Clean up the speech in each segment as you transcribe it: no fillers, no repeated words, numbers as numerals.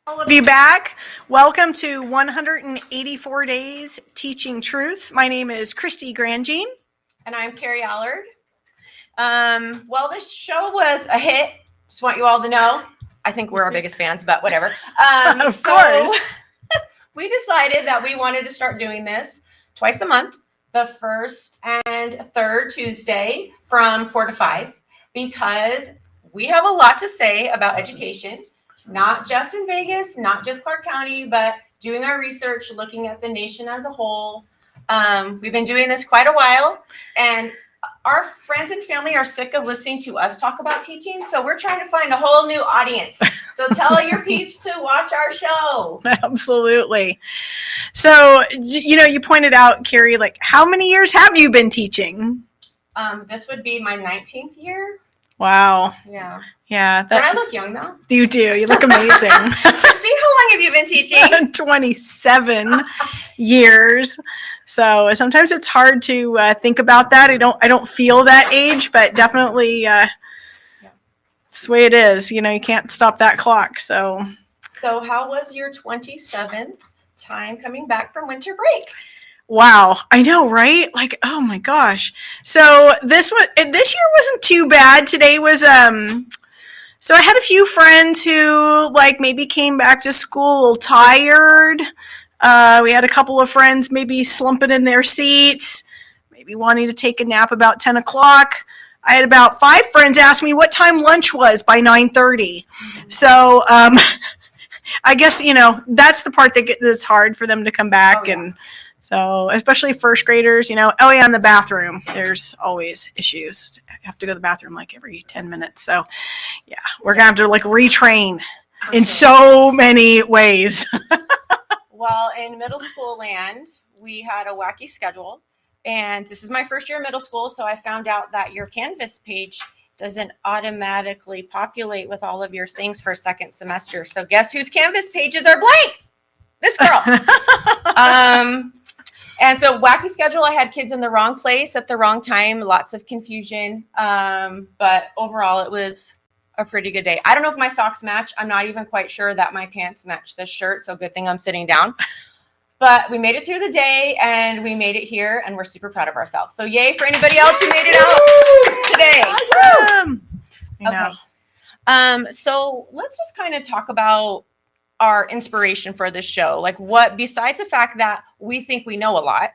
All of you back. Welcome to 184 Days Teaching Truths. My name is Christy Grandjean. And I'm Carrie Allard. Well, this show was a hit. Just want you all to know. I think we're our biggest fans, but whatever. Of course. We decided that we wanted to start doing this twice a month, the first and third Tuesday from 4 to 5, because we have a lot to say about education. Not just in Vegas, not just Clark County, but doing our research, looking at the nation as a whole. We've been doing this quite a while, and our friends and family are sick of listening to us talk about teaching, so we're trying to find a whole new audience. So tell your peeps to watch our show. Absolutely. So, you pointed out, Carrie, like, how many years have you been teaching? This would be my 19th year. Wow. Yeah. Yeah. But I look young, though. You do. You look amazing. Christy, how long have you been teaching? 27 years. So sometimes it's hard to think about that. I don't feel that age, but definitely it's the way it is. You can't stop that clock. So how was your 27th time coming back from winter break? Wow, I know, right? Like, oh my gosh. So this year wasn't too bad. Today was so I had a few friends who maybe came back to school a little tired. We had a couple of friends maybe slumping in their seats, maybe wanting to take a nap about 10 o'clock. I had about 5 friends ask me what time lunch was by 9:30. So I guess, that's the part that's hard for them to come back. Oh, yeah. And so especially first graders, in the bathroom, there's always issues. I have to go to the bathroom every 10 minutes. So yeah, we're going to have to retrain in so many ways. Well, in middle school land, we had a wacky schedule, and this is my first year in middle school, so I found out that your Canvas page doesn't automatically populate with all of your things for second semester. So guess whose Canvas pages are blank? This girl. And so wacky schedule, I had kids in the wrong place at the wrong time, lots of confusion. But overall, it was a pretty good day. I don't know if my socks match. I'm not even quite sure that my pants match this shirt. So good thing I'm sitting down. But we made it through the day, and we made it here, and we're super proud of ourselves. So yay for anybody else who made it out today. Awesome. Okay. So let's just kind of talk about our inspiration for this show. What, besides the fact that we think we know a lot,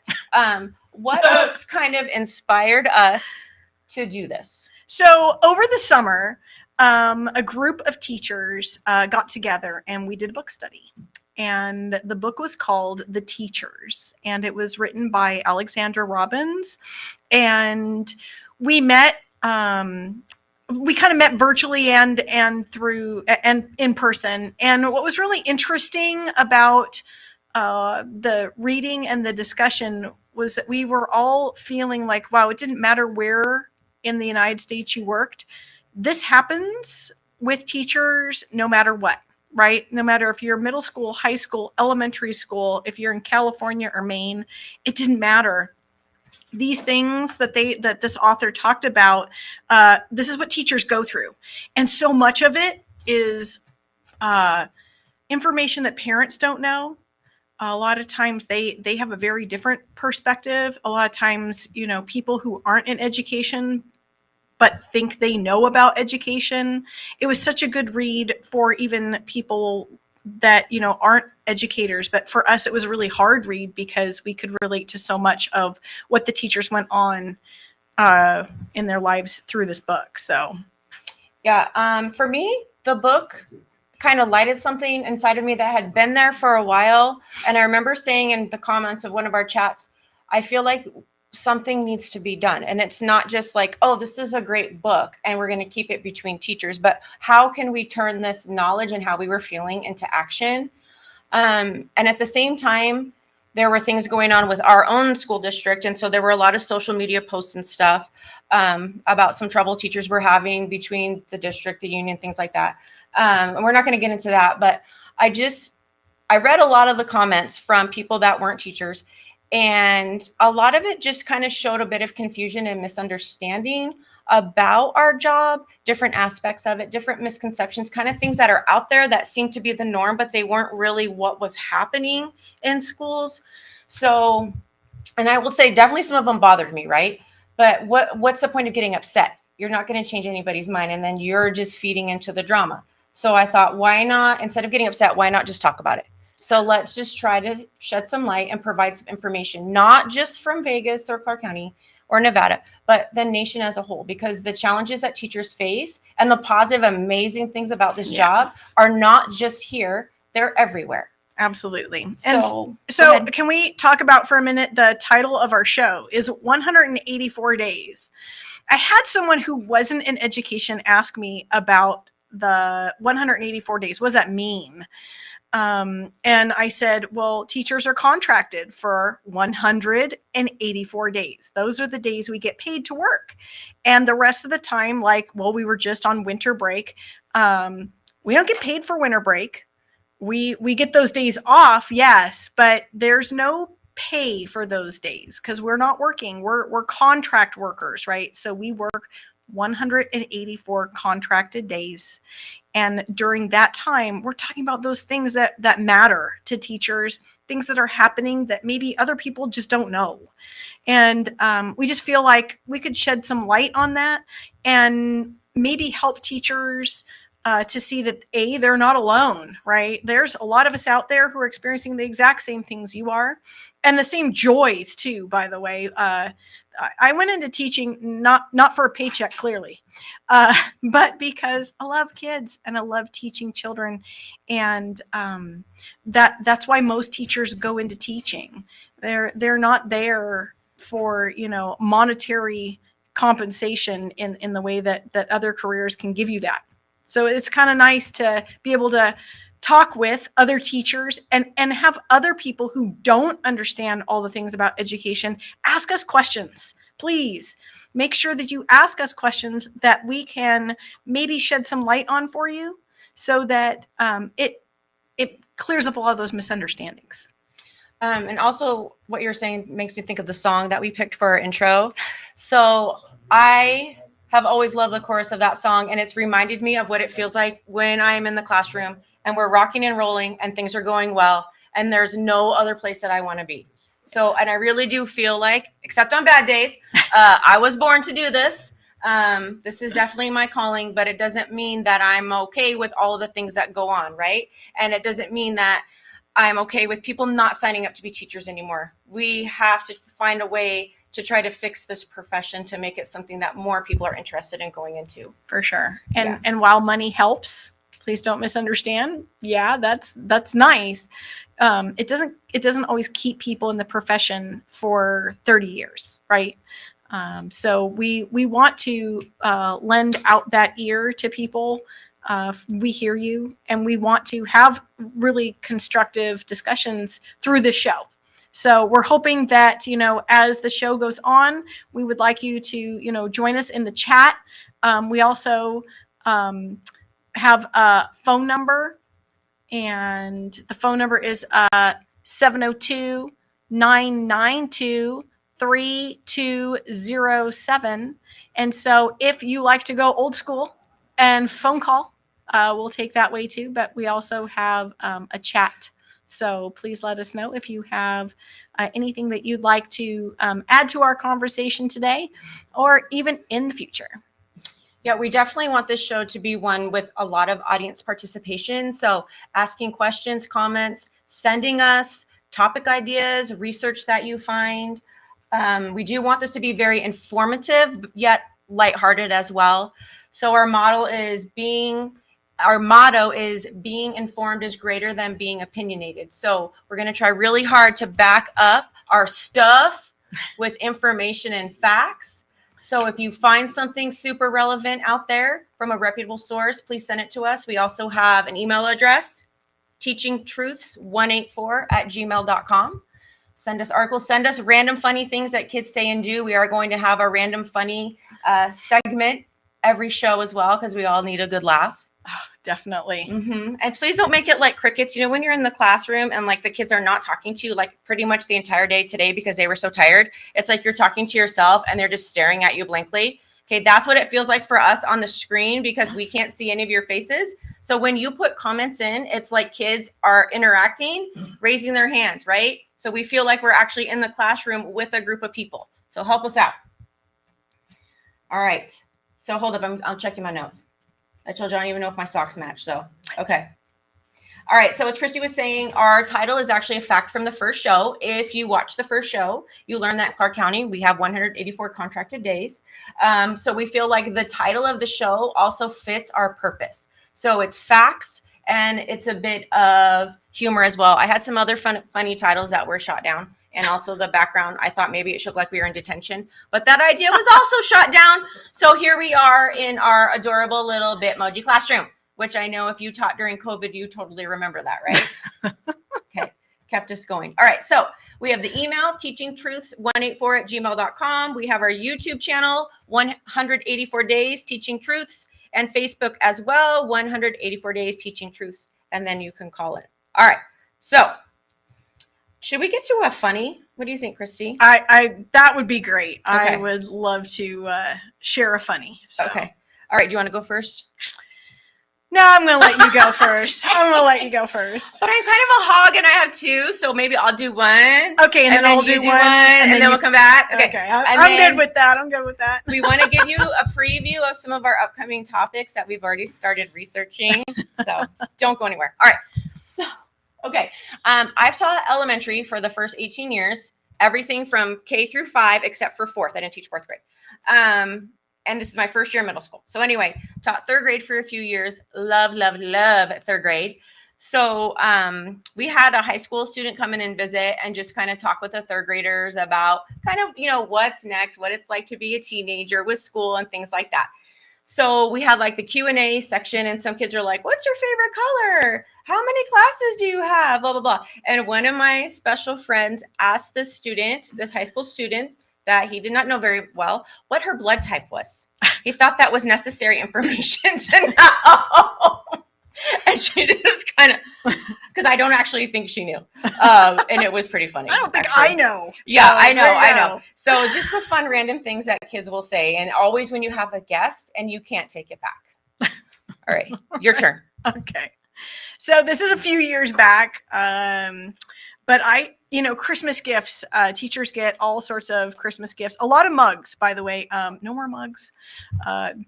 what's kind of inspired us to do this? So over the summer, a group of teachers got together and we did a book study. And the book was called The Teachers, and it was written by Alexandra Robbins. And we met, we kind of met virtually and through and in person. And what was really interesting about the reading and the discussion was that we were all feeling like, wow, it didn't matter where in the United States you worked. This happens with teachers no matter what. Right? No matter if you're middle school, high school, elementary school, if you're in California or Maine, it didn't matter. These things that this author talked about, this is what teachers go through. And so much of it is information that parents don't know. A lot of times they have a very different perspective. A lot of times, people who aren't in education but think they know about education. It was such a good read for even people that, aren't educators. But for us, it was a really hard read because we could relate to so much of what the teachers went on in their lives through this book. So, yeah, for me, the book kind of lighted something inside of me that had been there for a while. And I remember saying in the comments of one of our chats, I feel like something needs to be done. And it's not just oh, this is a great book and we're going to keep it between teachers, but how can we turn this knowledge and how we were feeling into action? And at the same time, there were things going on with our own school district. And so there were a lot of social media posts and stuff about some trouble teachers were having between the district, the union, things like that. And we're not going to get into that, but I read a lot of the comments from people that weren't teachers. And a lot of it just kind of showed a bit of confusion and misunderstanding about our job, different aspects of it, different misconceptions, kind of things that are out there that seem to be the norm, but they weren't really what was happening in schools. So, and I will say definitely some of them bothered me, right? But what's the point of getting upset? You're not going to change anybody's mind, and then you're just feeding into the drama. So I thought, why not, instead of getting upset, why not just talk about it? So let's just try to shed some light and provide some information, not just from Vegas or Clark County or Nevada, but the nation as a whole, because the challenges that teachers face and the positive, amazing things about this job are not just here, they're everywhere. Absolutely. So, so can we talk about for a minute, the title of our show is 184 Days. I had someone who wasn't in education ask me about the 184 days. What does that mean? And I said, well, teachers are contracted for 184 days. Those are the days we get paid to work. And the rest of the time, like, well, we were just on winter break. We don't get paid for winter break. We get those days off, yes, but there's no pay for those days because we're not working. We're contract workers, right? So we work 184 contracted days. And during that time, we're talking about those things that matter to teachers, things that are happening that maybe other people just don't know. And we just feel like we could shed some light on that and maybe help teachers to see that, A, they're not alone, right? There's a lot of us out there who are experiencing the exact same things you are, and the same joys too, by the way. I went into teaching not for a paycheck, clearly, but because I love kids and I love teaching children, and that's why most teachers go into teaching. They're not there for monetary compensation in the way that other careers can give you that. So it's kind of nice to be able to talk with other teachers and have other people who don't understand all the things about education ask us questions. Please make sure that you ask us questions that we can maybe shed some light on for you so that it clears up a lot of those misunderstandings. And also what you're saying makes me think of the song that we picked for our intro. So I have always loved the chorus of that song, and it's reminded me of what it feels like when I'm in the classroom and we're rocking and rolling and things are going well and there's no other place that I want to be. So, and I really do feel like, except on bad days, I was born to do this. This is definitely my calling, but it doesn't mean that I'm okay with all of the things that go on, right? And it doesn't mean that I'm okay with people not signing up to be teachers anymore. We have to find a way to try to fix this profession to make it something that more people are interested in going into. For sure. And while money helps, please don't misunderstand. Yeah, that's nice. It doesn't always keep people in the profession for 30 years, right? So we want to lend out that ear to people. We hear you, and we want to have really constructive discussions through this show. So we're hoping that, as the show goes on, we would like you to, join us in the chat. We also have a phone number, and the phone number is 702-992-3207. And so if you like to go old school and phone call, we'll take that way too, but we also have a chat. So please let us know if you have anything that you'd like to add to our conversation today or even in the future. Yeah, we definitely want this show to be one with a lot of audience participation. So asking questions, comments, sending us topic ideas, research that you find. We do want this to be very informative, yet lighthearted as well. So our motto is being informed is greater than being opinionated. So we're going to try really hard to back up our stuff with information and facts. So if you find something super relevant out there from a reputable source, please send it to us. We also have an email address, teachingtruths184@gmail.com. Send us articles, send us random funny things that kids say and do. We are going to have a random funny segment every show as well, because we all need a good laugh. Oh, definitely. Mm-hmm. And please don't make it like crickets. When you're in the classroom and like the kids are not talking to you like pretty much the entire day today because they were so tired. It's like you're talking to yourself and they're just staring at you blankly. Okay, that's what it feels like for us on the screen because we can't see any of your faces. So when you put comments in, it's like kids are interacting, raising their hands, right? So we feel like we're actually in the classroom with a group of people. So help us out. All right. So hold up, I'm checking my notes. I told you I don't even know if my socks match. So, okay. All right. So as Christy was saying, our title is actually a fact from the first show. If you watch the first show, you learn that Clark County, we have 184 contracted days. So we feel like the title of the show also fits our purpose. So it's facts and it's a bit of humor as well. I had some other funny titles that were shot down. And also the background, I thought maybe it should look like we were in detention, but that idea was also shot down. So here we are in our adorable little Bitmoji classroom, which I know if you taught during COVID, you totally remember that, right? Okay, kept us going. All right, so we have the email, teachingtruths184@gmail.com. We have our YouTube channel, 184 Days Teaching Truths, and Facebook as well, 184 Days Teaching Truths, and then you can call it. All right, so should we get to a funny? What do you think, Christy? I that would be great. Okay. I would love to share a funny. So. Okay. All right. Do you want to go first? No, I'm going to let you go first. I'm going to let you go first. But I'm kind of a hog and I have two, so maybe I'll do one. Okay, and then I'll do one. And then we'll come back. Okay. I'm good with that. I'm good with that. We want to give you a preview of some of our upcoming topics that we've already started researching. So don't go anywhere. All right. So, okay. I've taught elementary for the first 18 years, everything from K through 5, except for 4th. I didn't teach 4th grade. And this is my first year in middle school. So anyway, taught 3rd grade for a few years. Love 3rd grade. So we had a high school student come in and visit and just kind of talk with the 3rd graders about kind of, what's next, what it's like to be a teenager with school and things like that. So we had like the Q&A section and some kids are like, what's your favorite color? How many classes do you have? Blah, blah, blah. And one of my special friends asked this high school student, that he did not know very well, what her blood type was. He thought that was necessary information to know. And she just kind of, because I don't actually think she knew. And it was pretty funny. I don't think actually. I know. Yeah, So, I know. there you go. So just the fun random things that kids will say. And always when you have a guest and you can't take it back. All right, your turn. Okay. So this is a few years back. But Christmas gifts, teachers get all sorts of Christmas gifts, a lot of mugs, by the way. No more mugs.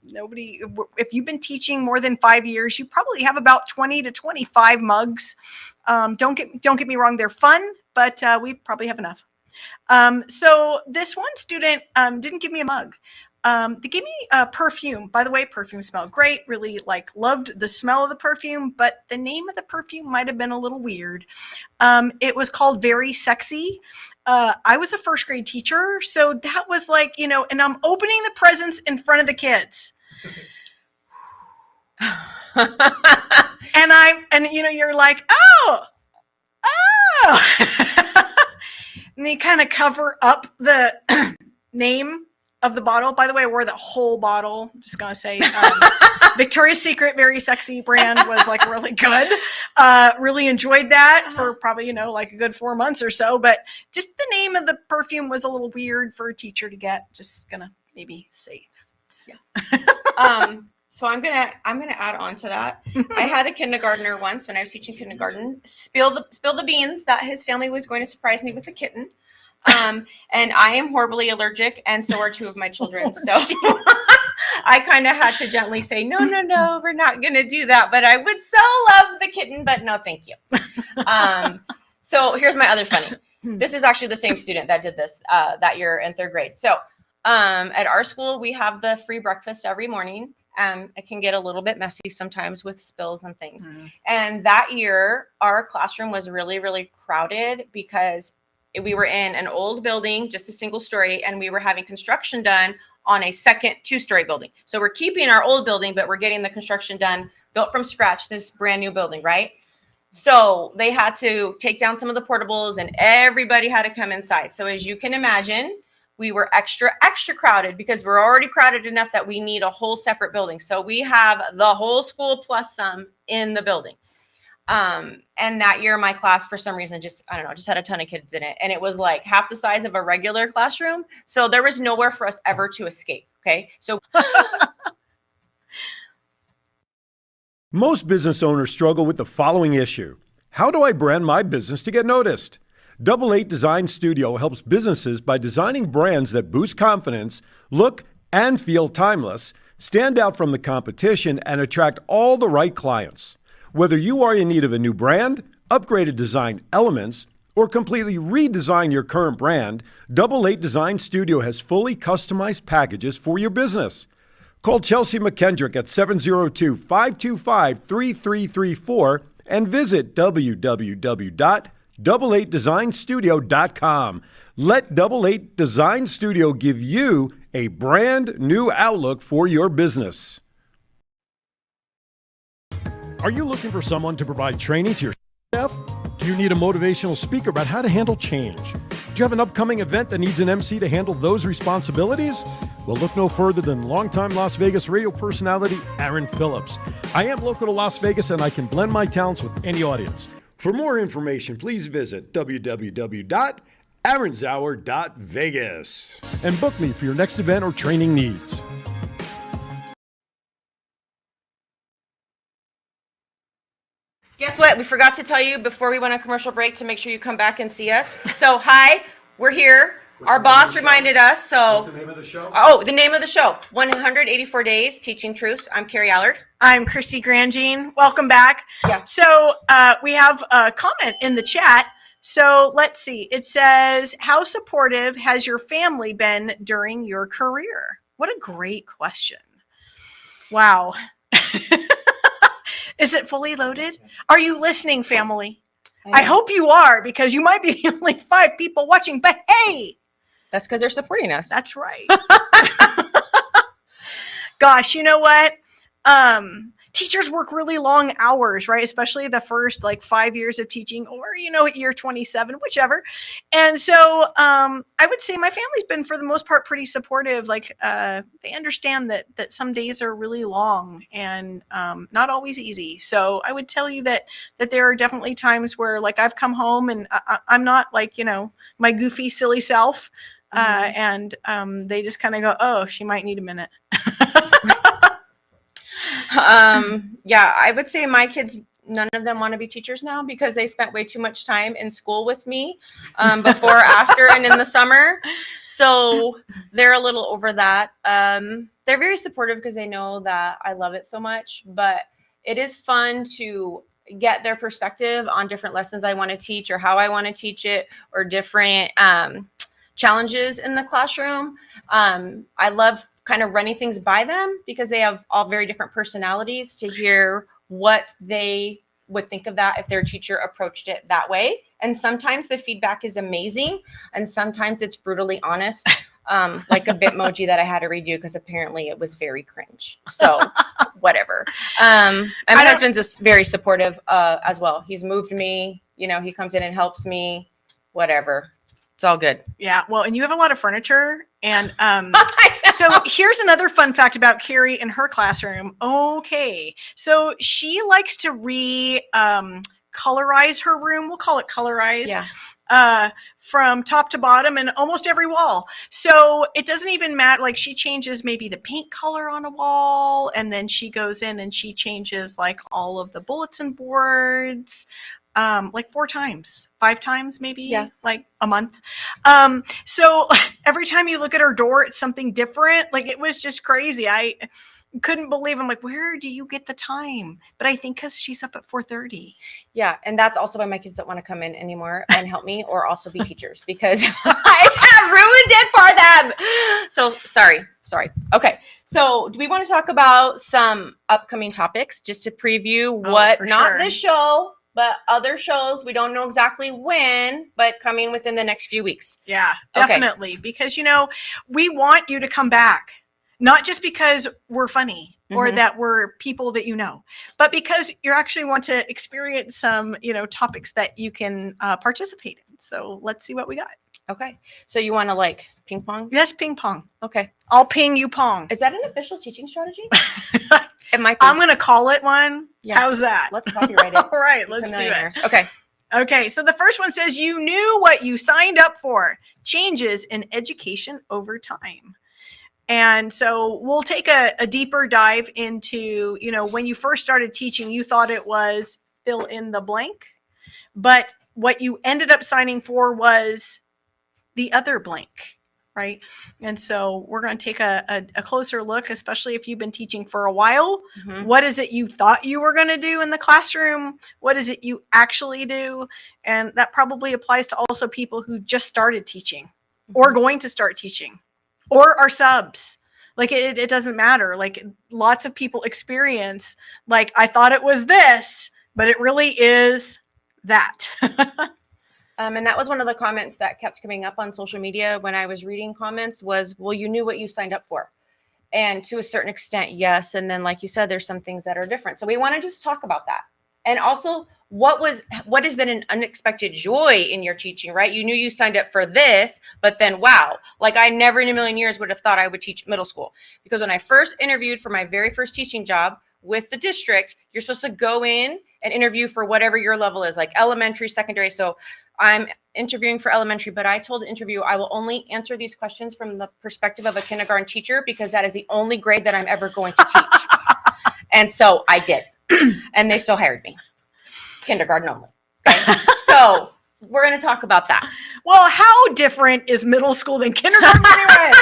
Nobody, if you've been teaching more than 5 years, you probably have about 20 to 25 mugs. Don't get me wrong. They're fun, but we probably have enough. So this one student didn't give me a mug. They gave me a perfume. By the way, perfume smelled great. Really loved the smell of the perfume, but the name of the perfume might have been a little weird. It was called Very Sexy. I was a 1st grade teacher, so that was and I'm opening the presents in front of the kids. and you're like, oh. And you kind of cover up the name of the bottle. By the way, I wore the whole bottle. I'm just gonna say Victoria's Secret Very Sexy brand was really good. Really enjoyed that for probably a good 4 months or so, but just the name of the perfume was a little weird for a teacher to get. Just gonna maybe say So I'm gonna add on to that. I had a kindergartner once when I was teaching kindergarten spill the beans that his family was going to surprise me with a kitten. And I am horribly allergic, and so are 2 of my children. So I kind of had to gently say, no, we're not going to do that. But I would so love the kitten, but no, thank you. So here's my other funny. This is actually the same student that did this that year in 3rd grade. So at our school, we have the free breakfast every morning. It can get a little bit messy sometimes with spills and things. And that year, our classroom was really, really crowded because we were in an old building, just a single story, and we were having construction done on a second 2-story building. So we're keeping our old building, but we're getting the construction done, built from scratch, this brand new building, right? So they had to take down some of the portables and everybody had to come inside. So as you can imagine, we were extra crowded because we're already crowded enough that we need a whole separate building. So we have the whole school plus some in the building. And that year, my class, for some reason, just had a ton of kids in it. And it was like half the size of a regular classroom. So there was nowhere for us ever to escape. Okay. So Most business owners struggle with the following issue. How do I brand my business to get noticed? Double Eight Design Studio helps businesses by designing brands that boost confidence, look and feel timeless, stand out from the competition, and attract all the right clients. Whether you are in need of a new brand, upgraded design elements, or completely redesign your current brand, Double Eight Design Studio has fully customized packages for your business. Call Chelsea McKendrick at 702-525-3334 and visit www.double8designstudio.com. Let Double Eight Design Studio give you a brand new outlook for your business. Are you looking for someone to provide training to your staff? Do you need a motivational speaker about how to handle change? Do you have an upcoming event that needs an MC to handle those responsibilities? Well, look no further than longtime Las Vegas radio personality Aaron Phillips. I am local to Las Vegas and I can blend my talents with any audience. For more information, please visit www.aaronzauer.vegas and book me for your next event or training needs. guess what? We forgot to tell you before we went on commercial break to make sure you come back and see us. So, hi, we're here. Our boss reminded us. So, What's the name of the show? Oh, the name of the show, 184 Days Teaching Truths. I'm Carrie Allard. I'm Christy Grandjean. Welcome back. Yeah. So we have a comment in the chat. So let's see. It says, how supportive has your family been during your career? What a great question. Wow. Is it fully loaded? Are you listening, family? I hope you are, because you might be the only 5 people watching, but hey, That's because they're supporting us. that's right. Gosh, you know what? Teachers work really long hours, right? Especially the first 5 years of teaching, or year 27, whichever. And so I would say my family's been, for the most part, pretty supportive. They understand that some days are really long and not always easy. So I would tell you that there are definitely times where I've come home and I'm not my goofy, silly self. And they just kind of go, oh, she might need a minute. Yeah, I would say my kids, none of them want to be teachers now because they spent way too much time in school with me before, after, and in the summer. So they're a little over that. They're very supportive because they know that I love it so much, but it is fun to get their perspective on different lessons I want to teach or how I want to teach it, or different challenges in the classroom. I love kind of running things by them because they have all very different personalities, to hear what they would think of that if their teacher approached it that way. And sometimes the feedback is amazing, and sometimes it's brutally honest, like a Bitmoji that I had to redo because apparently it was very cringe. So whatever. And my husband's just very supportive as well. He's moved me, he comes in and helps me, whatever. It's all good. Yeah. Well, and you have a lot of furniture. And so here's another fun fact about Carrie in her classroom. Okay. So she likes to colorize her room. We'll call it colorize. Yeah. From top to bottom and almost every wall. So it doesn't even matter. She changes maybe the paint color on a wall, and then she goes in and she changes all of the bulletin boards. 4 times, 5 times, maybe a month. So every time you look at her door, it's something different. It was just crazy. I couldn't believe, I'm where do you get the time? But I think because she's up at 4:30. Yeah. And that's also why my kids don't want to come in anymore and help me or also be teachers, because I have ruined it for them. So sorry. Okay. So do we want to talk about some upcoming topics just to preview this show, but other shows? We don't know exactly when, but coming within the next few weeks. Yeah, definitely. Okay. Because, we want you to come back, not just because we're funny or that we're people that but because you actually want to experience some, topics that you can participate in. So let's see what we got. Okay. So you want to like ping pong? Yes, ping pong. Okay. I'll ping you pong. Is that an official teaching strategy? It might be. I'm going to call it one. Yeah. How's that? Let's copyright it. All right, let's do it. Okay. Okay, so the first one says you knew what you signed up for. Changes in education over time. And so we'll take a deeper dive into, when you first started teaching, you thought it was fill in the blank, but what you ended up signing for was the other blank, right? And so we're going to take a closer look, especially if you've been teaching for a while. Mhm. What is it you thought you were going to do in the classroom? What is it you actually do? And that probably applies to also people who just started teaching or going to start teaching or are subs. Like it doesn't matter. Like lots of people experience, like I thought it was this, but it really is that. And that was one of the comments that kept coming up on social media when I was reading comments was, well, you knew what you signed up for. And to a certain extent, yes. And then, like you said, there's some things that are different. So we want to just talk about that. And also what has been an unexpected joy in your teaching, right? You knew you signed up for this, but then, wow, like I never in a million years would have thought I would teach middle school. Because when I first interviewed for my very first teaching job with the district, you're supposed to go in and interview for whatever your level is, like elementary, secondary. So I'm interviewing for elementary, but I told the interview I will only answer these questions from the perspective of a kindergarten teacher because that is the only grade that I'm ever going to teach. And so I did. And they still hired me. Kindergarten only. Okay? So we're going to talk about that. Well, how different is middle school than kindergarten anyway?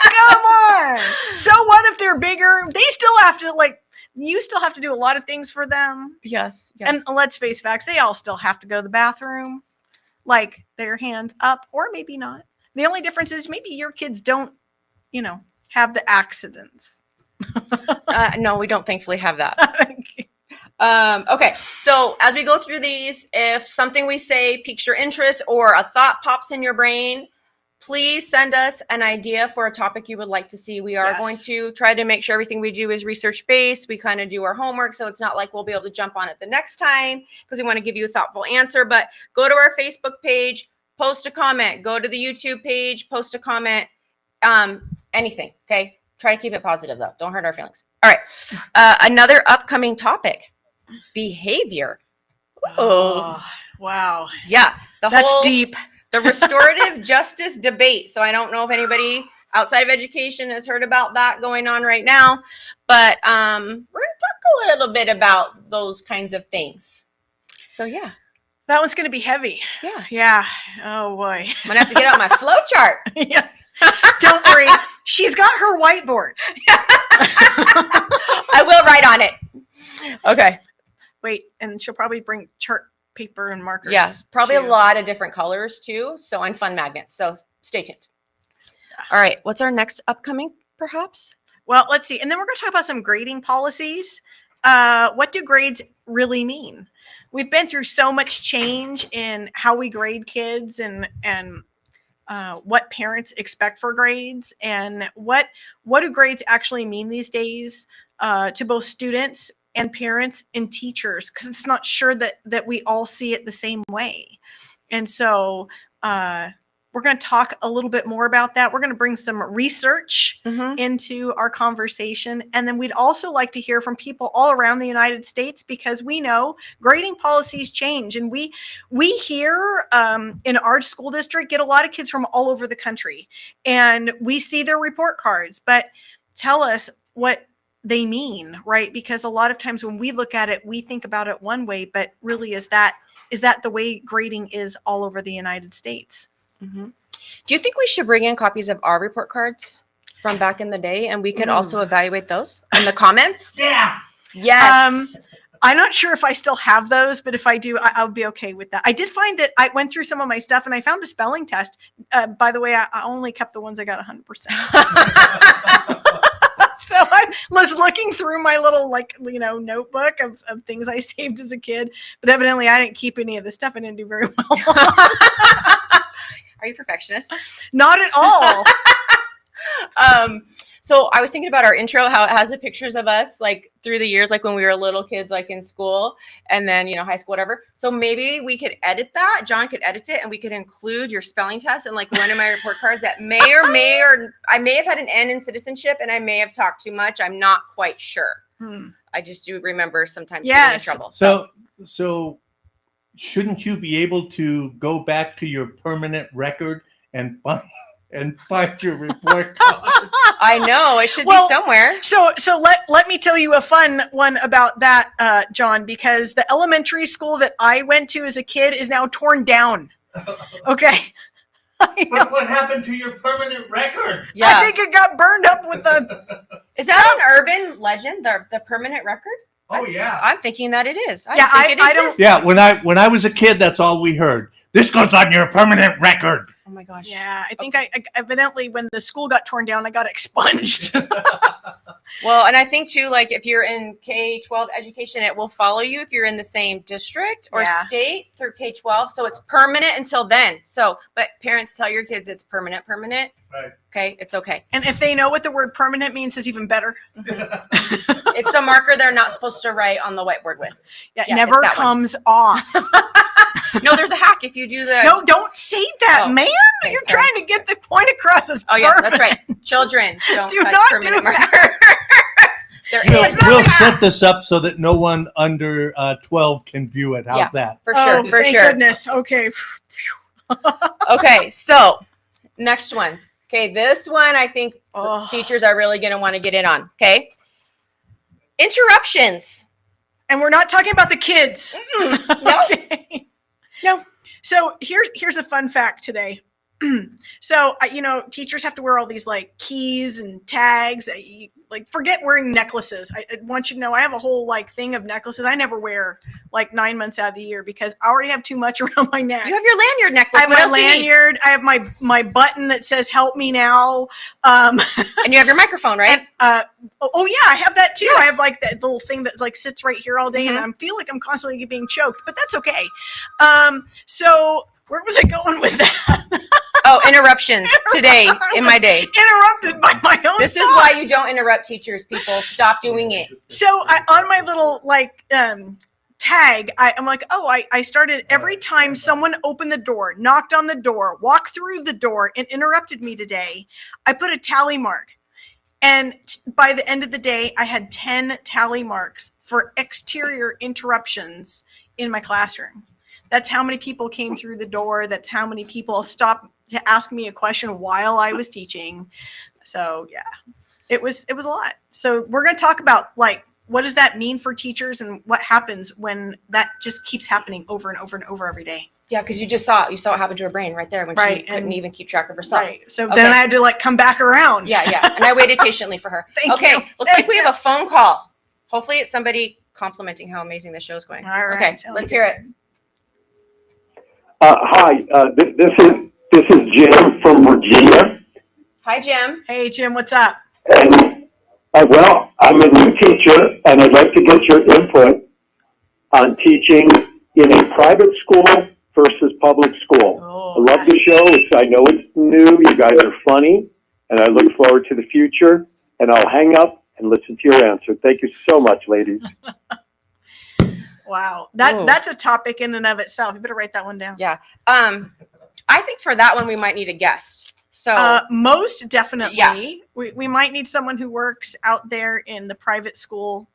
Come on. So what if they're bigger? They still have to you still have to do a lot of things for them. Yes. And let's face facts, they all still have to go to the bathroom, like their hands up, or maybe not. The only difference is maybe your kids don't, have the accidents. No, we don't thankfully have that. Okay, so as we go through these, if something we say piques your interest or a thought pops in your brain, please send us an idea for a topic you would like to see. We are going to try to make sure everything we do is research-based. We kind of do our homework, so it's not like we'll be able to jump on it the next time because we want to give you a thoughtful answer. But go to our Facebook page, post a comment. Go to the YouTube page, post a comment. Anything, okay? Try to keep it positive, though. Don't hurt our feelings. All right. Another upcoming topic, behavior. Oh, wow. Yeah. That's deep. The restorative justice debate. So I don't know if anybody outside of education has heard about that going on right now, but we're going to talk a little bit about those kinds of things. So yeah. That one's going to be heavy. Yeah. Yeah. Oh boy. I'm going to have to get out my flow chart. Yeah. Don't worry. She's got her whiteboard. I will write on it. Okay. Wait, and she'll probably bring chart paper and markers. Yeah, probably too. a lot of different colors too. So and fun magnets. So stay tuned. All right. What's our next upcoming, perhaps? Well, let's see. And then we're going to talk about some grading policies. What do grades really mean? We've been through so much change in how we grade kids and what parents expect for grades and what do grades actually mean these days to both students and parents and teachers, because it's not sure that we all see it the same way. And so we're going to talk a little bit more about that. We're going to bring some research into our conversation. And then we'd also like to hear from people all around the United States, because we know grading policies change. And we here in our school district get a lot of kids from all over the country. And we see their report cards, but tell us what they mean, right? Because a lot of times when we look at it, we think about it one way, but really is that the way grading is all over the United States? Mm-hmm. Do you think we should bring in copies of our report cards from back in the day, and we could also evaluate those in the comments? Yeah. Yes. I'm not sure if I still have those, but if I do, I'll be okay with that. I did find that I went through some of my stuff and I found a spelling test. By the way, I only kept the ones I got 100%. So I was looking through my little notebook of things I saved as a kid, but evidently I didn't keep any of the stuff. I didn't do very well. Are you a perfectionist? Not at all. So I was thinking about our intro, how it has the pictures of us like through the years, like when we were little kids, like in school and then, high school, whatever. So maybe we could edit that. John could edit it and we could include your spelling test and like one of my report cards that may or I may have had an N in citizenship and I may have talked too much. I'm not quite sure. I just do remember sometimes getting in trouble. So shouldn't you be able to go back to your permanent record and find your report card? I know it should be somewhere. So let me tell you a fun one about that, John, because the elementary school that I went to as a kid is now torn down. Okay. But what happened to your permanent record? Yeah. I think it got burned up with the. Is that an urban legend? The permanent record? Oh yeah. I'm thinking that it is. I don't. Yeah, when I was a kid, that's all we heard. This goes on your permanent record. Oh my gosh. Yeah, I think I evidently when the school got torn down, I got expunged. Well, and I think too, like if you're in K-12 education, it will follow you if you're in the same district or state through K-12. So it's permanent until then. So, but parents, tell your kids it's permanent. Right. Okay, it's okay. And if they know what the word permanent means, it's even better. It's the marker they're not supposed to write on the whiteboard with. Yeah, Yeah, never it's that one. comes off. No, there's a hack if you do the. No, don't say that, Oh, man. okay, You're sorry. trying to get the point across as Oh yes, that's permanent. right. Children don't Do touch not permanent do marker. There We'll, is we'll set this up so that no one under 12 can view it. How's Yeah. that? for sure. For thank sure. goodness. Okay. Okay, so next one. Okay, this one I think Oh. teachers are really going to want to get in on. Okay, interruptions. And we're not talking about the kids. No. Okay. No. So here's a fun fact today. So teachers have to wear all these like keys and tags. Like forget wearing necklaces. I want you to know I have a whole like thing of necklaces. I never wear like 9 months out of the year because I already have too much around my neck. You have your lanyard necklace. I have What my else do you need? lanyard. I have my button that says "Help me now." And you have your microphone, right? Oh yeah, I have that too. Yes. I have like that little thing that like sits right here all day, Mhm. and I feel like I'm constantly being choked, but that's okay. So where was I going with that? Oh, interruptions today in my day. Interrupted by my own. This is why you thoughts. don't interrupt teachers, people. Stop doing it. So on my little like tag, I'm like, I started every time someone opened the door, knocked on the door, walked through the door, and interrupted me today, I put a tally mark. And by the end of the day, I had 10 tally marks for exterior interruptions in my classroom. That's how many people came through the door. That's how many people stopped to ask me a question while I was teaching. So yeah, it was a lot. So we're going to talk about like, what does that mean for teachers and what happens when that just keeps happening over and over and over every day. Yeah, because you saw it happen to her brain right there when Right, she couldn't and- even keep track of herself. Right. So Okay. then I had to like come back around. Yeah. And I waited patiently for her. Thank okay, you. looks like we have a phone call. Hopefully it's somebody complimenting how amazing the show is going. All right. Okay, sounds let's good. hear it. Hi, this is Jim from Virginia, Hi, Jim. Hey Jim, what's up? and well, I'm a new teacher, and I'd like to get your input on teaching in a private school versus public school. Oh, I love the show. I know it's new. You guys are funny, and I look forward to the future. And I'll hang up and listen to your answer. Thank you so much, ladies. Wow. Whoa. That's a topic in and of itself. You better write that one down. Yeah. I think for that one we might need a guest. So Most definitely. Yeah. We might need someone who works out there in the private school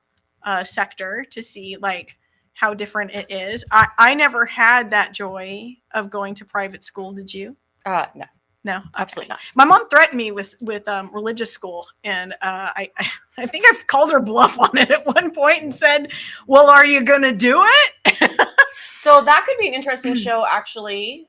sector to see like how different it is. I never had that joy of going to private school. Did you? no, No, okay. absolutely not. My mom threatened me with religious school, and I think I've called her bluff on it at one point and said, "Well, are you gonna do it?" So that could be an interesting show, actually.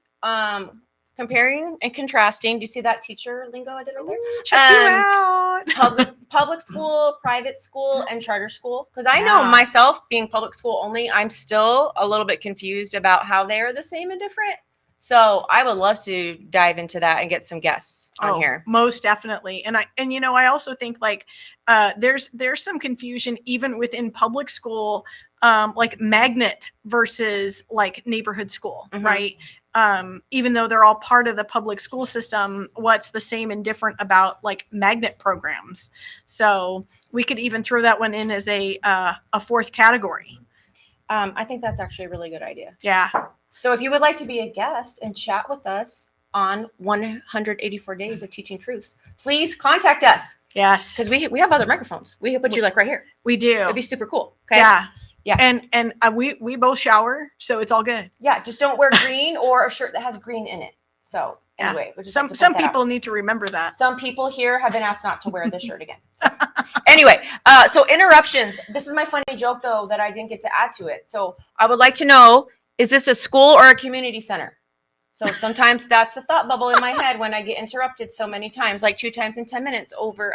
Comparing and contrasting. Do you see that teacher lingo I did over there? Check you out. Public school, private school, and charter school. Because I know Yeah. myself, being public school only, I'm still a little bit confused about how they are the same and different. So I would love to dive into that and get some guests on here. Most definitely. And I also think like there's some confusion even within public school, like magnet versus like neighborhood school, Mhm. right? even though they're all part of the public school system, what's the same and different about like magnet programs? So we could even throw that one in as a fourth category. I think that's actually a really good idea. Yeah. So if you would like to be a guest and chat with us on 184 Days of Teaching Truths, please contact us Yes. because we have other microphones. We could put you like right here. We do. It'd be super cool. Okay. Yeah. Yeah. And we both shower, so it's all good. Yeah. Just don't wear green or a shirt that has green in it. So Yeah. anyway, we just Some like to point that out. people need to remember that. Some people here have been asked not to wear this shirt again. So, anyway, so interruptions. This is my funny joke, though, that I didn't get to add to it. So I would like to know, is this a school or a community center? So sometimes that's the thought bubble in my head when I get interrupted so many times, like 2 times in 10 minutes over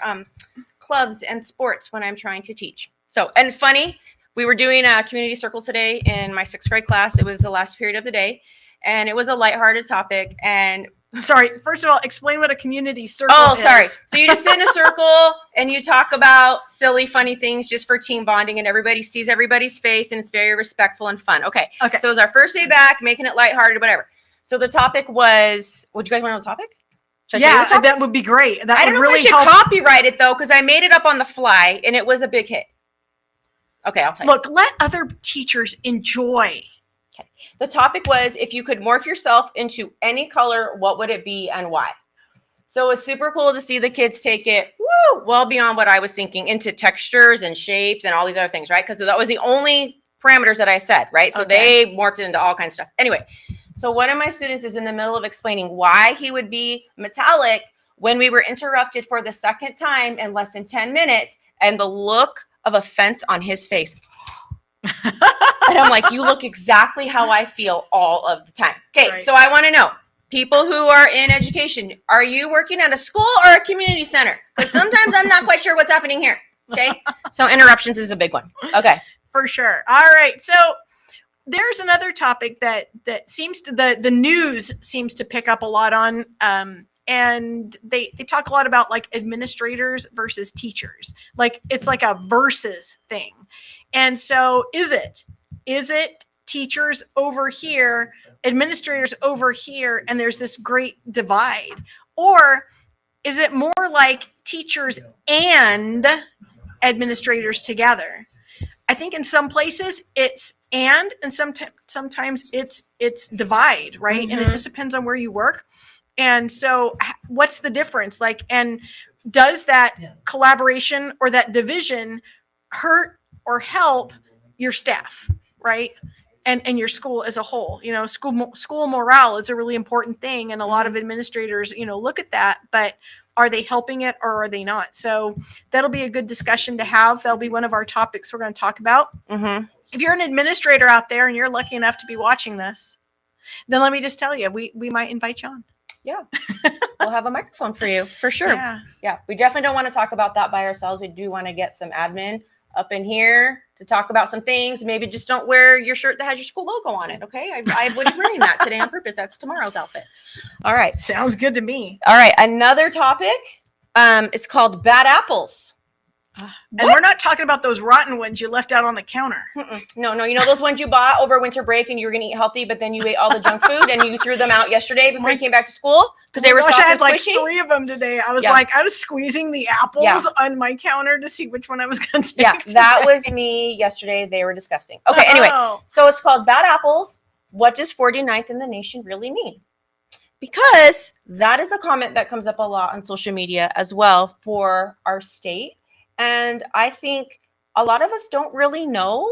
clubs and sports when I'm trying to teach. So, and funny, we were doing a community circle today in my 6th grade class. It was the last period of the day, and it was a lighthearted topic. And Sorry. First of all, explain what a community circle oh, is. sorry. So you just sit in a circle and you talk about silly, funny things just for team bonding, and everybody sees everybody's face, and it's very respectful and fun. Okay. Okay. So it was our first day back, making it lighthearted, whatever. So the topic was, would you guys want to know the topic? Should I tell you Yeah, the topic? that would be great. That I don't would know really if I should help. copyright it though, because I made it up on the fly and it was a big hit. Okay, I'll tell you. Look, let other teachers enjoy. The topic was, if you could morph yourself into any color, what would it be and why? So it was super cool to see the kids take it well beyond what I was thinking, into textures and shapes and all these other things, right? Because that was the only parameters that I said, right? So Okay. they morphed it into all kinds of stuff. Anyway, so one of my students is in the middle of explaining why he would be metallic when we were interrupted for the second time in less than 10 minutes, and the look of offense on his face. And I'm like, you look exactly how I feel all of the time. Okay, Right. so I want to know, people who are in education, are you working at a school or a community center? Because sometimes I'm not quite sure what's happening here. Okay, so interruptions is a big one. Okay. For sure. All right. So there's another topic that seems to the news seems to pick up a lot on. And they talk a lot about like administrators versus teachers. Like it's like a versus thing. And so is it teachers over here, administrators over here, and there's this great divide? Or is it more like teachers and administrators together? I think in some places it's and sometimes it's divide, right? And it just depends on where you work. And so what's the difference? Like, and does that collaboration or that division hurt or help your staff, right? And your school as a whole? You know, school morale is a really important thing, and a lot of administrators, you know, look at that, but are they helping it or are they not? So that'll be a good discussion to have. That'll be one of our topics we're going to talk about. Mm-hmm. If you're an administrator out there and you're lucky enough to be watching this, then let me just tell you, we might invite you on. Yeah, we'll have a microphone for you for sure. Yeah. Yeah, we definitely don't want to talk about that by ourselves. We do want to get some admin up in here to talk about some things. Maybe just don't wear your shirt that has your school logo on it. Okay, I would be wearing that today on purpose. That's tomorrow's outfit. All right. Sounds good to me. All right. Another topic is called bad apples. And we're not talking about those rotten ones you left out on the counter. No. You know those ones you bought over winter break and you were going to eat healthy, but then you ate all the junk food and you threw them out yesterday before you came back to school because they were Gosh, soft I and had like squishy? 3 of them today. I was Yeah. like, I was squeezing the apples Yeah. on my counter to see which one I was going to take. Yeah, that today. was me yesterday. They were disgusting. Okay, anyway. Oh. So it's called Bad Apples. What does 49th in the nation really mean? Because that is a comment that comes up a lot on social media as well for our state. And I think a lot of us don't really know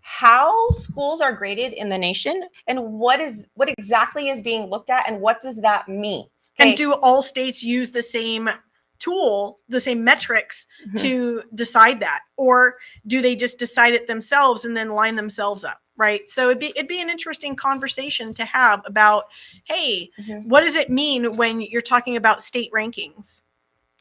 how schools are graded in the nation and what exactly is being looked at and what does that mean. And do all states use the same tool, the same metrics to decide that? Or do they just decide it themselves and then line themselves up? Right. So it'd be an interesting conversation to have about, hey, what does it mean when you're talking about state rankings?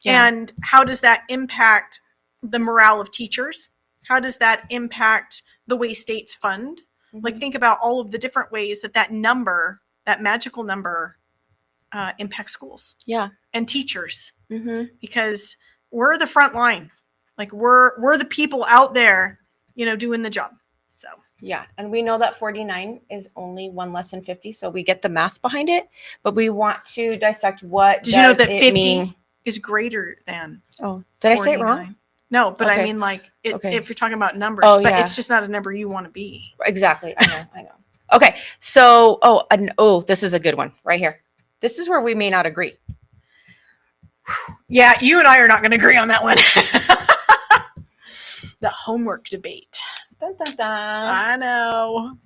Yeah. And how does that impact the morale of teachers? How does that impact the way states fund? Like, think about all of the different ways that number, that magical number, impacts schools. Yeah. And teachers, Mm-hmm. because we're the front line. Like we're the people out there, you know, doing the job. So Yeah, and we know that 49 is only one less than 50, so we get the math behind it, but we want to dissect what Did you know does that it 50 mean? is greater than Oh, did I say it wrong? 49? No, but I Okay. mean, like, Okay. if you're talking about numbers, Oh, but yeah. it's just not a number you want to be. Exactly. I know. Okay. So, this is a good one right here. This is where we may not agree. Yeah, you and I are not going to agree on that one. The homework debate. Dun, dun, dun. I know.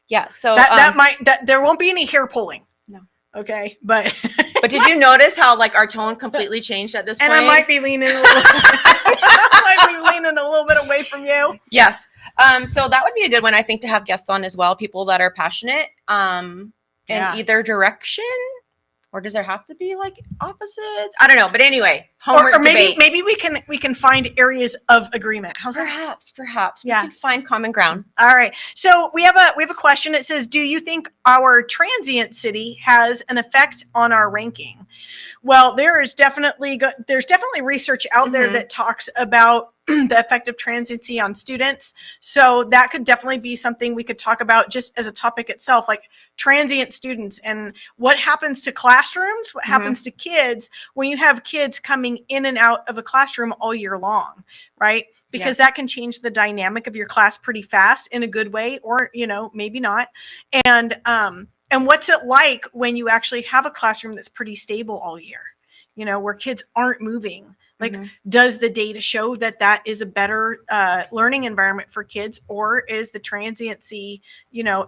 Yeah. So that there won't be any hair pulling. No. Okay, but but did you notice how like our tone completely changed at this and point? I might be leaning a little, I might be leaning a little bit away from you. Yes. So that would be a good one, I think, to have guests on as well. People that are passionate in Yeah. either direction, or does there have to be like opposites? I don't know. But anyway, homework Or maybe debate. we can find areas of agreement. How's that? Perhaps Yeah. we can find common ground. All right. So we have a question. It says, "Do you think our transient city has an effect on our ranking?" Well, there's definitely research out there Mhm. that talks about the effect of transiency on students. So that could definitely be something we could talk about just as a topic itself, like transient students and what happens to classrooms, what happens to kids when you have kids coming in and out of a classroom all year long, right? Because that can change the dynamic of your class pretty fast in a good way, or, maybe not. And what's it like when you actually have a classroom that's pretty stable all year, where kids aren't moving? Like, does the data show that that is a better learning environment for kids, or is the transiency,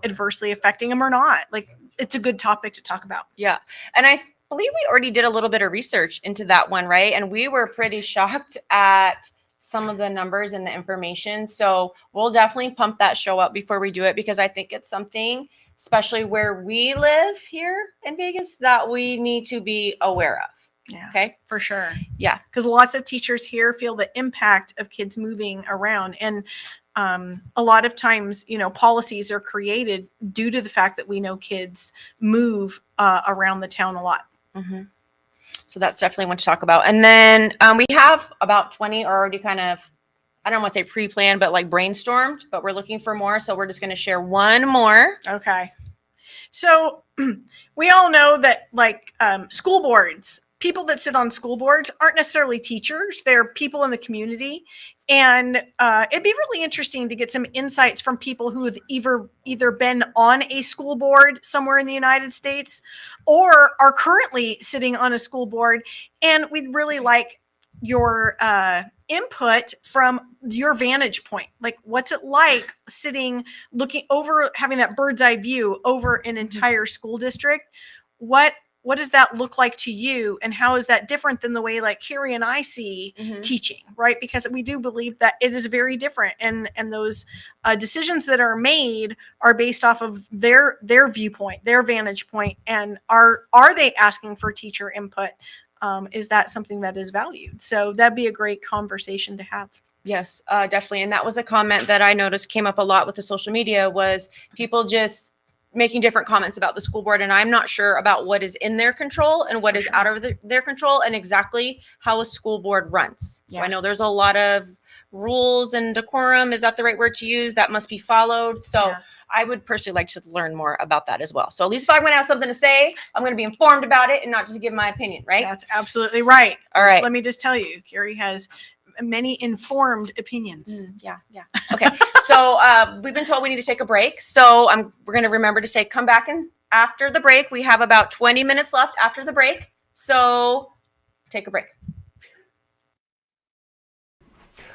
adversely affecting them or not? Like, it's a good topic to talk about. Yeah. And I believe we already did a little bit of research into that one, right? And we were pretty shocked at some of the numbers and the information. So we'll definitely pump that show up before we do it, because I think it's something, especially where we live here in Vegas, that we need to be aware of. Yeah, Okay. for sure. Yeah. Because lots of teachers here feel the impact of kids moving around. And a lot of times, policies are created due to the fact that we know kids move around the town a lot. Mm-hmm. So that's definitely one to talk about. And then we have about 20 already kind of, I don't want to say pre-planned, but like brainstormed, but we're looking for more. So we're just going to share one more. Okay. So we all know that school boards, people that sit on school boards aren't necessarily teachers. They're people in the community. And it'd be really interesting to get some insights from people who have either been on a school board somewhere in the United States or are currently sitting on a school board. And we'd really like your input from your vantage point. Like, what's it like sitting, looking over, having that bird's eye view over an entire school district? What does that look like to you? And how is that different than the way like Carrie and I see teaching, right? Because we do believe that it is very different. And those decisions that are made are based off of their viewpoint, their vantage point. And are they asking for teacher input? Is that something that is valued? So that'd be a great conversation to have. Yes, definitely. And that was a comment that I noticed came up a lot with the social media, was people just making different comments about the school board. And I'm not sure about what is in their control and what is out of their control, and exactly how a school board runs. So I know there's a lot of rules and decorum. Is that the right word to use? That must be followed. So I would personally like to learn more about that as well. So at least if I'm going to have something to say, I'm going to be informed about it and not just give my opinion, right? That's absolutely right. All right. Let me just tell you, Carrie has many informed opinions. Yeah. Okay. So we've been told we need to take a break. So we're going to remember to say, come back in after the break. We have about 20 minutes left after the break. So take a break.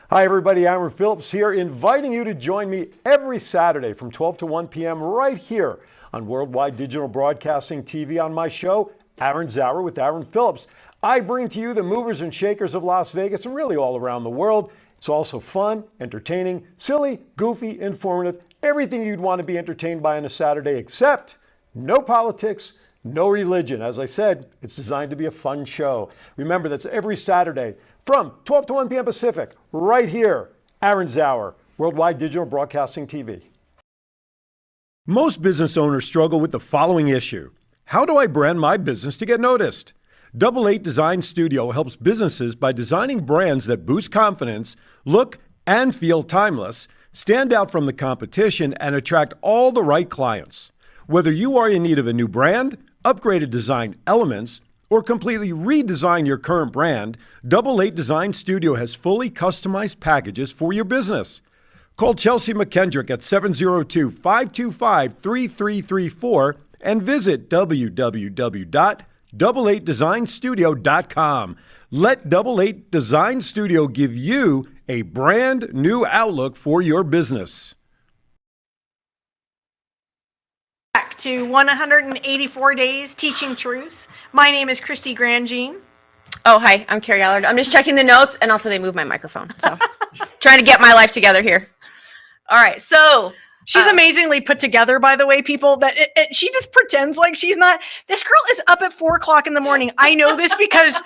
Hi, everybody. Aaron Phillips here, inviting you to join me every Saturday from 12 to 1 p.m. right here on Worldwide Digital Broadcasting TV on my show, Aaron's Hour with Aaron Phillips. I bring to you the movers and shakers of Las Vegas and really all around the world. It's also fun, entertaining, silly, goofy, informative, everything you'd want to be entertained by on a Saturday, except no politics, no religion. As I said, it's designed to be a fun show. Remember, that's every Saturday from 12 to 1 p.m. Pacific, right here, Aaron's Hour, Worldwide Digital Broadcasting TV. Most business owners struggle with the following issue. How do I brand my business to get noticed? Double 8 Design Studio helps businesses by designing brands that boost confidence, look and feel timeless, stand out from the competition, and attract all the right clients. Whether you are in need of a new brand, upgraded design elements, or completely redesign your current brand, Double 8 Design Studio has fully customized packages for your business. Call Chelsea McKendrick at 702-525-3334 and visit www.double8designstudio.com. Let Double 8 Design Studio give you a brand new outlook for your business. Back to 184 Days Teaching Truth. My name is Christy Grandjean. Oh, hi, I'm Carrie Allard. I'm just checking the notes, and also they moved my microphone. So trying to get my life together here. All right, so She's amazingly put together, by the way, people. That she just pretends like she's not. This girl is up at 4 o'clock in the morning. I know this because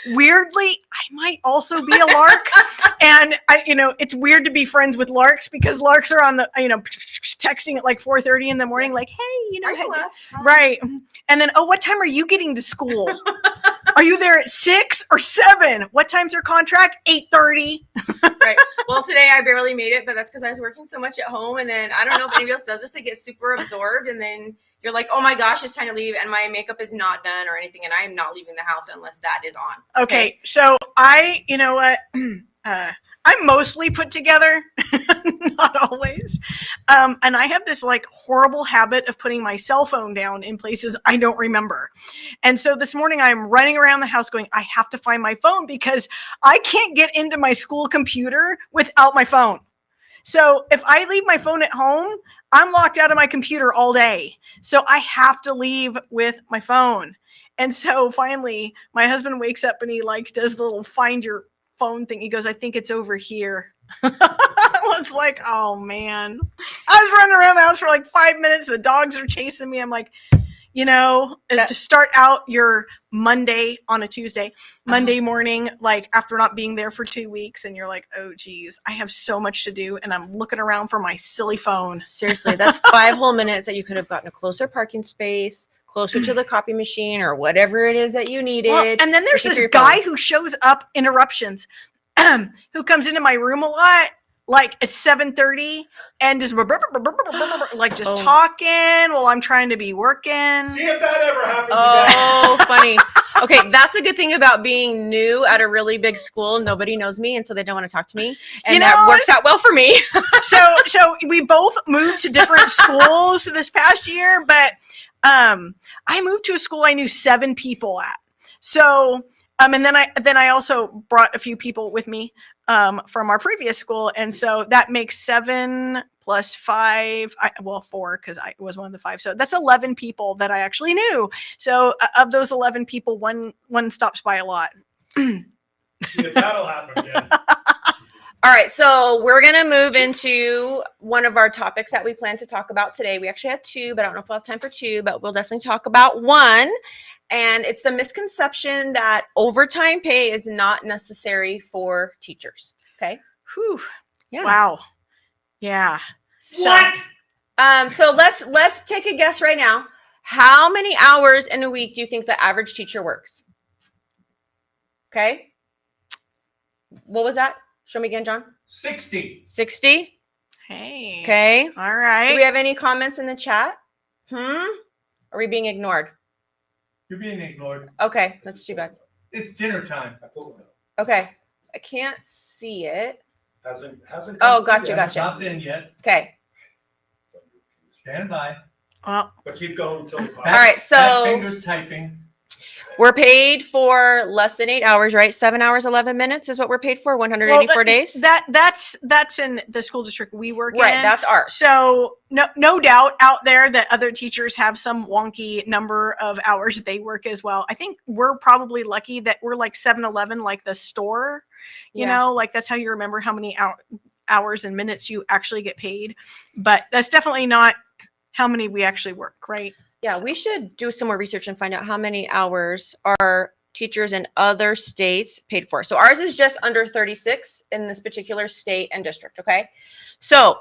weirdly, I might also be a lark, and it's weird to be friends with larks because larks are on the, texting at like 4:30 in the morning, like, hey, Are you hey, up? right? And then, oh, what time are you getting to school? Are you there at 6 or 7? What time's your contract? 8:30. Right. Well, today I barely made it, but that's because I was working so much at home. And then I don't know if anybody else does this. They get super absorbed, and then you're like, "Oh my gosh, it's time to leave," and my makeup is not done or anything, and I am not leaving the house unless that is on. Okay, so you know what? I'm mostly put together, not always. And I have this like horrible habit of putting my cell phone down in places I don't remember. And so this morning I'm running around the house going, I have to find my phone because I can't get into my school computer without my phone. So if I leave my phone at home, I'm locked out of my computer all day. So I have to leave with my phone. And so finally my husband wakes up and he like does the little find your phone thing. He goes, I think it's over here. I was like, oh man. I was running around the house for like 5 minutes. The dogs are chasing me. I'm like, to start out your Monday on a Tuesday, Monday morning, like after not being there for 2 weeks, and you're like, oh geez, I have so much to do, and I'm looking around for my silly phone. Seriously, that's 5 whole minutes that you could have gotten a closer parking space, closer to the copy machine, or whatever it is that you needed. Well, and then there's this guy who shows up, interruptions, who comes into my room a lot, like at 7:30, and just like just talking while I'm trying to be working. See if that ever happens Oh, funny. Okay, that's a good thing about being new at a really big school. Nobody knows me, and so they don't want to talk to me, and that works out well for me. So we both moved to different schools this past year, but I moved to a school I knew 7 people at. So and then I also brought a few people with me from our previous school, and so that makes 7 plus 5. 4 because I was one of the 5. So that's 11 people that I actually knew. So of those 11 people, one stops by a lot. See if that'll happen again. All right, so we're going to move into one of our topics that we plan to talk about today. We actually had 2, but I don't know if we'll have time for 2, but we'll definitely talk about one. And it's the misconception that overtime pay is not necessary for teachers. Okay. Whew. Yeah. Wow. Yeah. So, so let's take a guess right now. How many hours in a week do you think the average teacher works? Okay. What was that? Show me again, John. 60. 60. Hey. Okay. All right. Do we have any comments in the chat? Are we being ignored? You're being ignored. Okay, that's too bad. It's dinner time. Okay, I can't see it. Hasn't Oh, gotcha, Haven't gotcha. stopped in yet. Okay. Stand by. Well, But keep going until All right, so Fat fingers typing. we're paid for less than 8 hours, right? 7 hours, 11 minutes is what we're paid for, 184 days. That's in the school district we work in. Right, that's ours. So no doubt out there that other teachers have some wonky number of hours they work as well. I think we're probably lucky that we're like 7-Eleven, like the store, you know, like that's how you remember how many hours and minutes you actually get paid. But that's definitely not how many we actually work, right? Yeah, we should do some more research and find out how many hours are teachers in other states paid for. So ours is just under 36 in this particular state and district, okay? So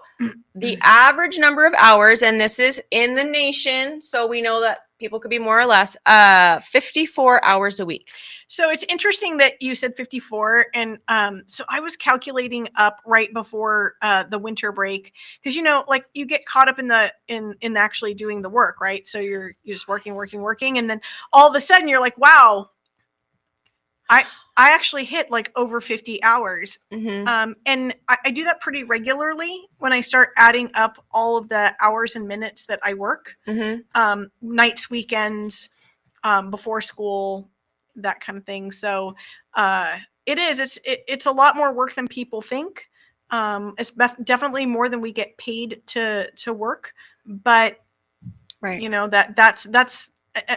the average number of hours, and this is in the nation, so we know that people could be more or less, 54 hours a week. So it's interesting that you said 54, and so I was calculating up right before the winter break, because like you get caught up in the in actually doing the work, right? So you're just working, and then all of a sudden you're like, wow, I actually hit like over 50 hours. Mm-hmm. And I do that pretty regularly when I start adding up all of the hours and minutes that I work, Mm-hmm. nights, weekends, before school, that kind of thing. So it's a lot more work than people think. It's definitely more than we get paid to work, but Right. that's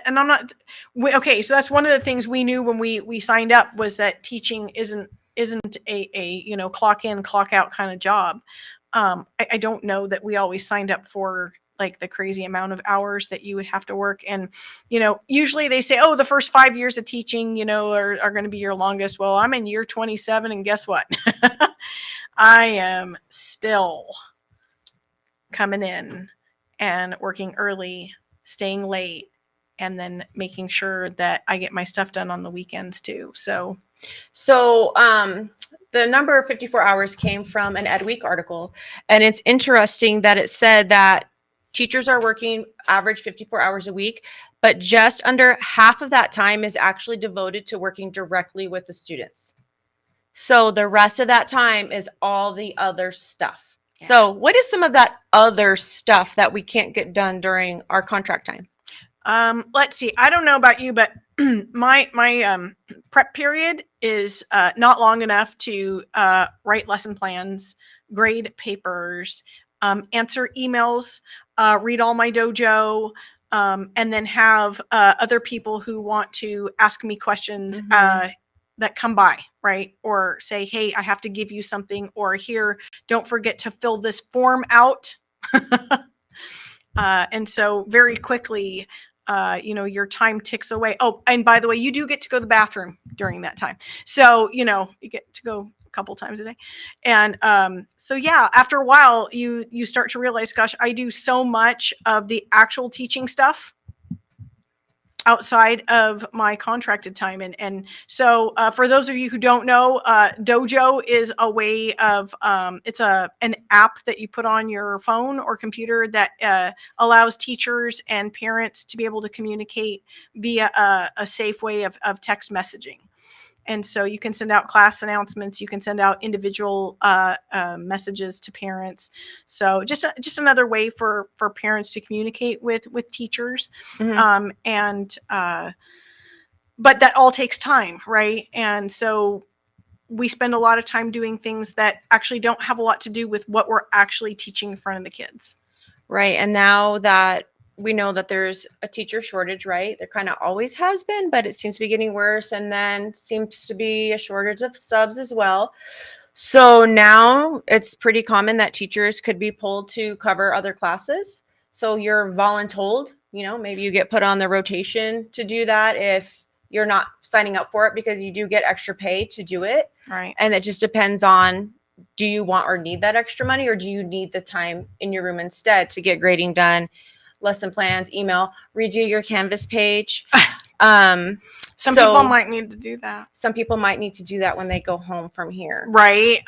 and I'm not okay. So that's one of the things we knew when we signed up, was that teaching isn't a clock in, clock out kind of job. I don't know that we always signed up for like the crazy amount of hours that you would have to work. And, usually they say, oh, the first 5 years of teaching, are going to be your longest. Well, I'm in year 27, and guess what? I am still coming in and working early, staying late, and then making sure that I get my stuff done on the weekends too. So the number of 54 hours came from an Ed Week article, and it's interesting that it said that teachers are working average 54 hours a week, but just under half of that time is actually devoted to working directly with the students. So the rest of that time is all the other stuff. Yeah. So what is some of that other stuff that we can't get done during our contract time? Let's see. I don't know about you, but my prep period is not long enough to write lesson plans, grade papers, answer emails, read all my dojo, and then have other people who want to ask me questions that come by, right? Or say, hey, I have to give you something, or here, don't forget to fill this form out. And so very quickly, your time ticks away. Oh, and by the way, you do get to go to the bathroom during that time. So, you get to go a couple times a day. And so, yeah, after a while, you start to realize, gosh, I do so much of the actual teaching stuff outside of my contracted time. And so for those of you who don't know, Dojo is a way of, it's an app that you put on your phone or computer that allows teachers and parents to be able to communicate via a safe way of text messaging. And so you can send out class announcements, you can send out individual messages to parents. So just another way for parents to communicate with teachers. But that all takes time, right? And so we spend a lot of time doing things that actually don't have a lot to do with what we're actually teaching in front of the kids. Right. And now that we know that there's a teacher shortage, right? There kind of always has been, but it seems to be getting worse. And then seems to be a shortage of subs as well. So now it's pretty common that teachers could be pulled to cover other classes. So you're voluntold, maybe you get put on the rotation to do that if you're not signing up for it, because you do get extra pay to do it. Right. And it just depends on, do you want or need that extra money, or do you need the time in your room instead to get grading done, lesson plans, email, redo your Canvas page. Some people might need to do that. Some people might need to do that when they go home from here. Right.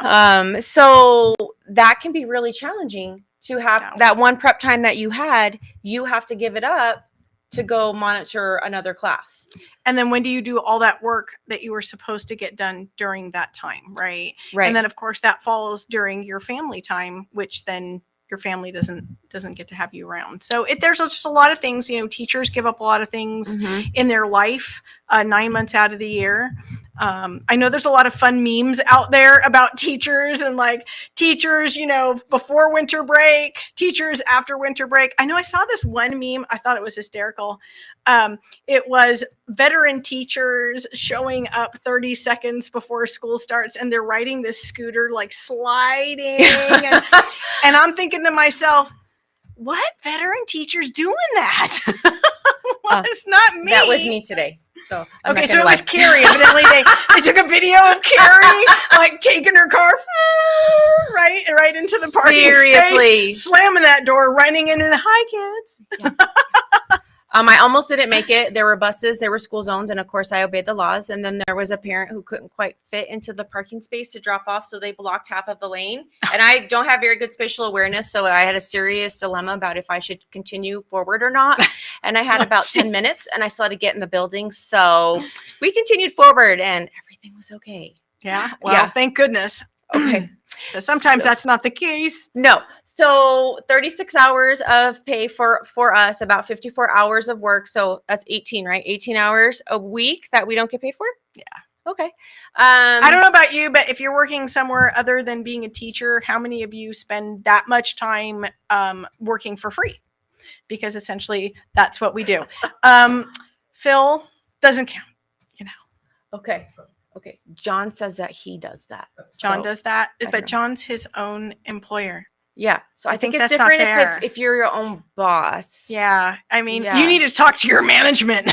So that can be really challenging to have that one prep time that you had. You have to give it up to go monitor another class. And then when do you do all that work that you were supposed to get done during that time? Right. Right. And then of course that falls during your family time, which then your family doesn't get to have you around. So there's just a lot of things, teachers give up a lot of things in their life 9 months out of the year. I know there's a lot of fun memes out there about teachers and like teachers, before winter break, teachers after winter break. I know I saw this one meme. I thought it was hysterical. It was veteran teachers showing up 30 seconds before school starts, and they're riding this scooter, like sliding. And I'm thinking to myself, what veteran teacher's doing that? Well, it's not me. That was me today. So okay, so it was Carrie. Evidently, they took a video of Carrie like taking her car right into the parking space, slamming that door, running in, and hi kids. I almost didn't make it. There were buses, there were school zones, and of course I obeyed the laws. And then there was a parent who couldn't quite fit into the parking space to drop off, so they blocked half of the lane. And I don't have very good spatial awareness, so I had a serious dilemma about if I should continue forward or not. And I had about 10 minutes, and I still had to get in the building. So we continued forward, and everything was okay. Yeah. Well, Yeah. thank goodness. Okay. 'Cause sometimes So- that's not the case. No. So 36 hours of pay for us, about 54 hours of work. So that's 18, right? 18 hours a week that we don't get paid for? Yeah. Okay. I don't know about you, but if you're working somewhere other than being a teacher, how many of you spend that much time working for free? Because essentially that's what we do. Phil doesn't count. Okay. Okay. John says that he does that. John So, does that, I don't but know. John's his own employer. Yeah. So I, I think think it's that's not different fair. if you're your own boss. Yeah. I mean, Yeah. you need to talk to your management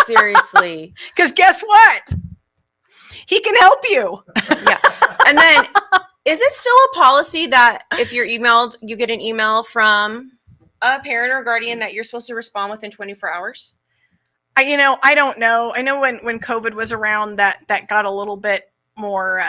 Seriously. because guess what? He can help you. Yeah. And then is it still a policy that if you're emailed, you get an email from a parent or guardian that you're supposed to respond within 24 hours? I don't know. I know when COVID was around that got a little bit more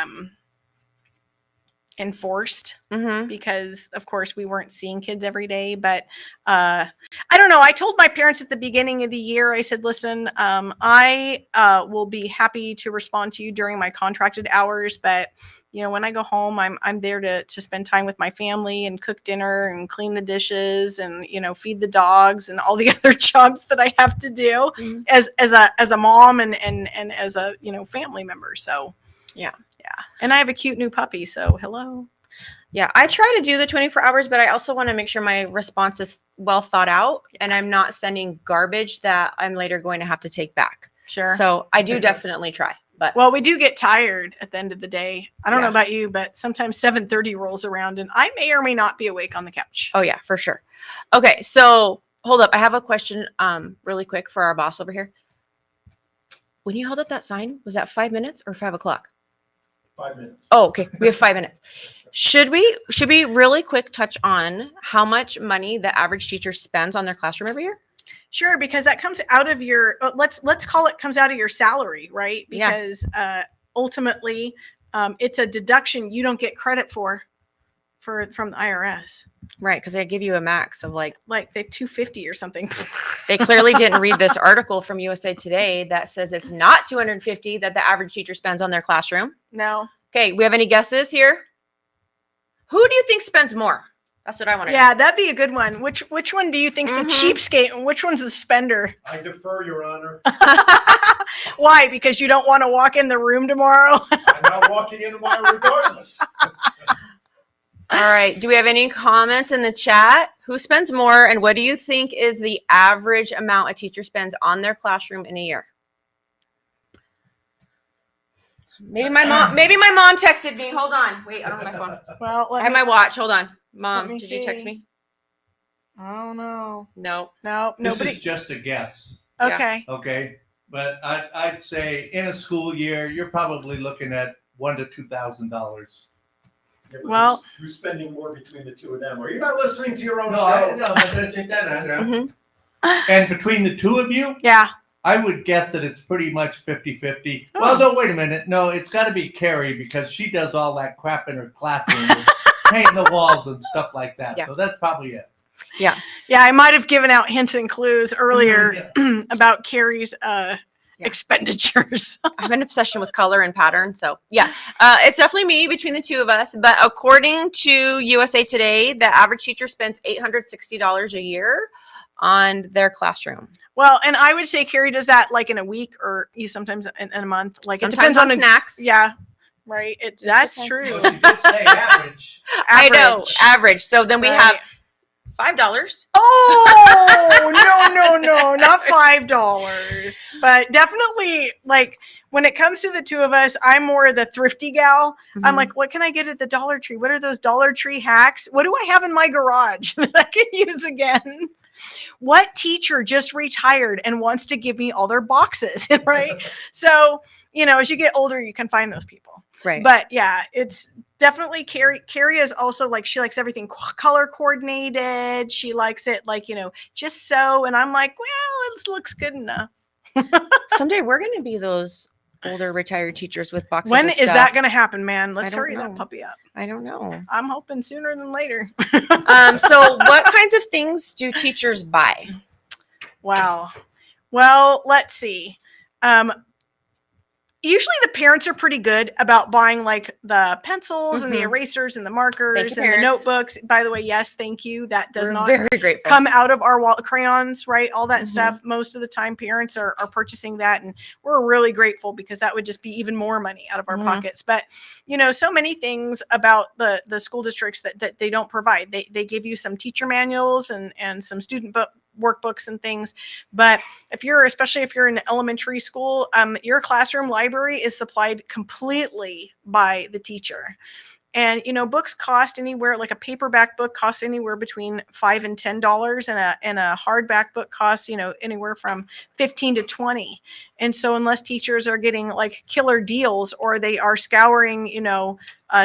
enforced Mm-hmm. because of course we weren't seeing kids every day. But I don't know. I told my parents at the beginning of the year, I said, listen, I will be happy to respond to you during my contracted hours, but when I go home, I'm there to spend time with my family and cook dinner and clean the dishes and feed the dogs and all the other jobs that I have to do Mhm. as a mom and as a family member. So yeah, and I have a cute new puppy. So hello. Yeah, I try to do the 24 hours, but I also want to make sure my response is well thought out and I'm not sending garbage that I'm later going to have to take back. Sure. So I do definitely try. But Well, we do get tired at the end of the day. I don't know Yeah. about you, but sometimes 7:30 rolls around and I may or may not be awake on the couch. oh yeah, for sure. Okay, so hold up. I have a question really quick for our boss over here. When you held up that sign, was that 5 minutes or 5 o'clock? 5 minutes. Oh, okay. We have 5 minutes. Should we really quick touch on how much money the average teacher spends on their classroom every year? Sure, because that comes out of your let's call it comes out of your salary, right? Yeah. Because ultimately it's a deduction you don't get credit for from the IRS. Right, because they give you a max of like Like the $250 or something. they clearly didn't read this article from USA Today that says it's not $250 that the average teacher spends on their classroom. No. Okay, we have any guesses here? Who do you think spends more? That's what I want to Yeah, that'd be a good one. Which one do you think's Mhm. the cheapskate and which one's the spender? I defer, Your Honor. Why? Because you don't want to walk in the room tomorrow? I'm not walking in tomorrow regardless. All right. Do we have any comments in the chat? Who spends more and what do you think is the average amount a teacher spends on their classroom in a year? Maybe my mom texted me. Hold on. Wait, I don't have my phone. Well, I have my watch. Hold on. Let Mom, me did you text see. me? I don't know. No. No, This nobody. is just a guess, Yeah. Okay. okay? But I'd say in a school year, you're probably looking at $1,000 to $2,000. Well- who's spending more between the two of them? Are you not listening to your own No, show? but take that. Mhm. And between the two of you, Yeah. I would guess that it's pretty much 50-50. Oh. Well, no, wait a minute. No, it's got to be Carrie because she does all that crap in her classroom, with painting the walls and stuff like that. Yeah. So that's probably it. Yeah, I might have given out hints and clues earlier about Carrie's expenditures. I have an obsession with color and pattern. So yeah, it's definitely me between the two of us. But according to USA Today, the average teacher spends $860 a year on their classroom. Well, and I would say Carrie does that like in a week or you sometimes in a month. Like Sometimes it depends on the snacks. Yeah, right. That's depends. true. Well, she did say average. I know, Average. average. So then we Right. have $5. Oh no, not $5, but definitely like when it comes to the two of us, I'm more the thrifty gal. Mm-hmm. I'm like, what can I get at the Dollar Tree? What are those Dollar Tree hacks? What do I have in my garage that I can use again? What teacher just retired and wants to give me all their boxes, right? So, as you get older, you can find those people. right. But yeah, it's definitely Carrie is also like, she likes everything color coordinated. She likes it like, just so. And I'm like, well, it looks good enough. Someday we're going to be those older retired teachers with boxes When of is stuff. that going to happen, man? Let's don't hurry know. that puppy up. I don't know. I'm hoping sooner than later. So what kinds of things do teachers buy? Wow. Well, let's see. Usually the parents are pretty good about buying like the pencils and the Mhm. erasers and the markers and the parents. notebooks. By the way, yes, thank you. That does We're not very grateful. come out of our wallet. Crayons, right? All that Mhm. stuff. Most of the time parents are purchasing that, and we're really grateful because that would just be even more money out of our Mhm. pockets. But so many things about the school districts that they don't provide. They give you some teacher manuals and some student workbooks and things. But especially if you're in elementary school, your classroom library is supplied completely by the teacher. And books cost anywhere, like a paperback book costs anywhere between $5 and $10, and a hardback book costs anywhere from 15 to 20. And so unless teachers are getting like killer deals, or they are scouring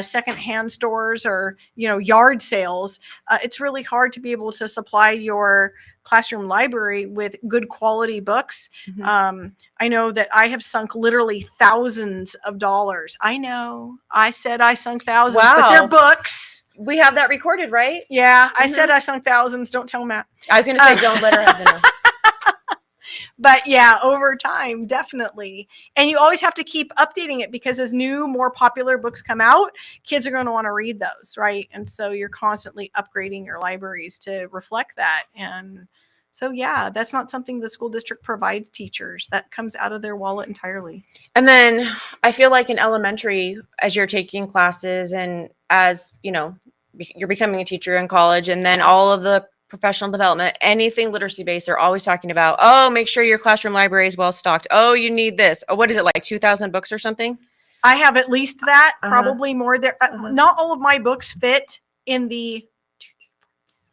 secondhand stores or yard sales, it's really hard to be able to supply your classroom library with good quality books. Mhm. I know that I have sunk literally thousands of dollars. I know I said I sunk thousands, but they're Wow. books. We have that recorded, right? Yeah, I Mhm. said I sunk thousands. Don't tell Matt. I was going to say, don't let her husband know. But yeah, over time, definitely. And you always have to keep updating it, because as new, more popular books come out, kids are going to want to read those, right? And so you're constantly upgrading your libraries to reflect that. And so, yeah, that's not something the school district provides teachers. That comes out of their wallet entirely. And then I feel like in elementary, as you're taking classes and as, you're becoming a teacher in college, and then all of the professional development, anything literacy based, they're always talking about, oh, make sure your classroom library is well stocked. Oh, you need this. Oh, what is it, like 2,000 books or something? I have at least that, Uh-huh. probably more there. Uh-huh. Not all of my books fit in the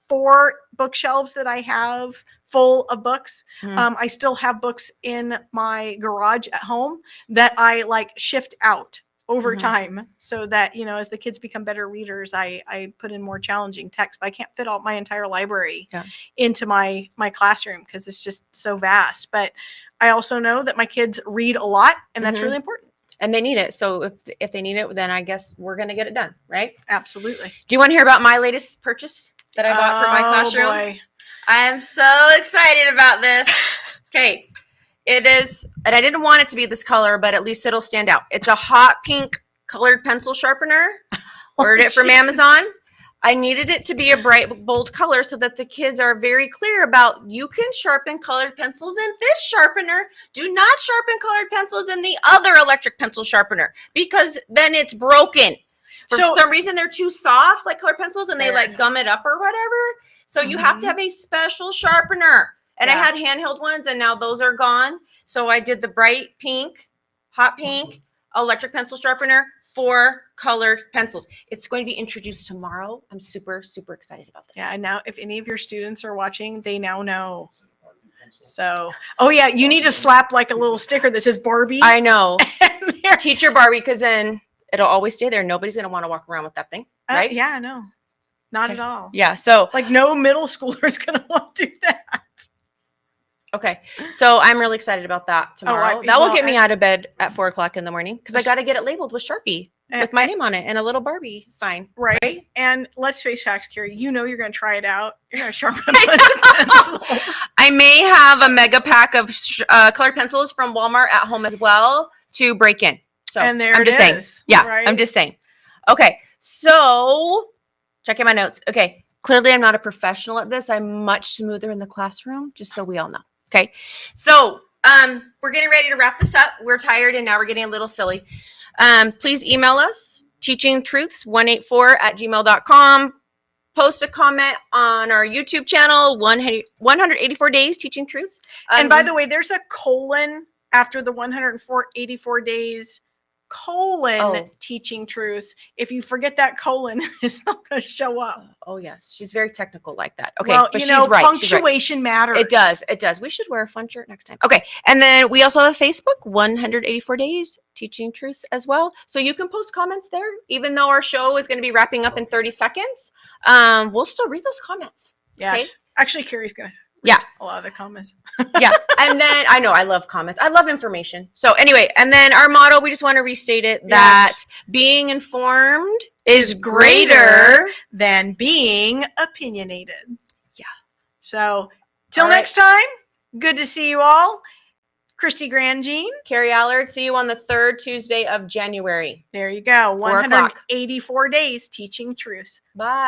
4 bookshelves that I have full of books. Mhm. I still have books in my garage at home that I like shift out over Mhm. time, so that as the kids become better readers, I put in more challenging text. But I can't fit all my entire library into my classroom, because it's just so vast. But I also know that my kids read a lot, and that's Mhm. really important. And they need it. So if they need it, then I guess we're going to get it done, right? Absolutely. Do you want to hear about my latest purchase that I bought for my classroom? Boy. I am so excited about this. Okay. It is, and I didn't want it to be this color, but at least it'll stand out. It's a hot pink colored pencil sharpener. Ordered it from Jeez. Amazon. I needed it to be a bright, bold color so that the kids are very clear about, you can sharpen colored pencils in this sharpener. Do not sharpen colored pencils in the other electric pencil sharpener, because then it's broken. For So- some reason, they're too soft, like colored pencils, and they There. like gum it up or whatever. So you have to Mhm. have a special sharpener. And I Yeah. had handheld ones, and now those are gone. So I did the bright pink, hot pink, electric pencil sharpener for colored pencils. It's going to be introduced tomorrow. I'm super, super excited about this. Yeah, and now if any of your students are watching, they now know. So, oh yeah, you need to slap like a little sticker that says Barbie. I know. in there. Teacher Barbie, because then it'll always stay there. Nobody's going to want to walk around with that thing, right? Yeah, no, not Okay. at all. Yeah. So, Like no middle schooler is going to want to do that. okay. So I'm really excited about that tomorrow. That will well, get me out of bed at 4:00 in the morning, because I got to get it labeled with Sharpie with my And- name on it and a little Barbie sign. Right. And let's face facts, Carrie. You're going to try it out. You're going to sharpen a bunch of pencils. I may have a mega pack of colored pencils from Walmart at home as well to break in. So And there I'm it just saying. is, Yeah, right? I'm just saying. Okay, so checking my notes. Okay, clearly I'm not a professional at this. I'm much smoother in the classroom, just so we all know. Okay, so we're getting ready to wrap this up. We're tired, and now we're getting a little silly. Please email us, teachingtruths184@gmail.com. Post a comment on our YouTube channel, 184 Days Teaching Truths. And by the way, there's a colon after the 184 days colon Oh. teaching truths. If you forget that colon, it's not going to show up. Oh yes, she's very technical like that. Okay, Well, but you she's know, right. She's right. punctuation matters. It does. It does. We should wear a fun shirt next time. Okay. And then we also have Facebook, 184 Days Teaching Truths as well. So you can post comments there, even though our show is going to be wrapping up in 30 seconds. We'll still read those comments. Yes. Okay. Actually, Carrie's good. Yeah. A lot of the comments. Yeah. And then I know I love comments. I love information. So anyway, and then our motto, we just want to restate it that being informed is greater. Than being opinionated. Yeah. So, till All right. next time, good to see you all. Christy Grandjean. Carrie Allard, see you on the 3rd Tuesday of January. There you go. 4 o'clock. 184 days teaching truth. Bye.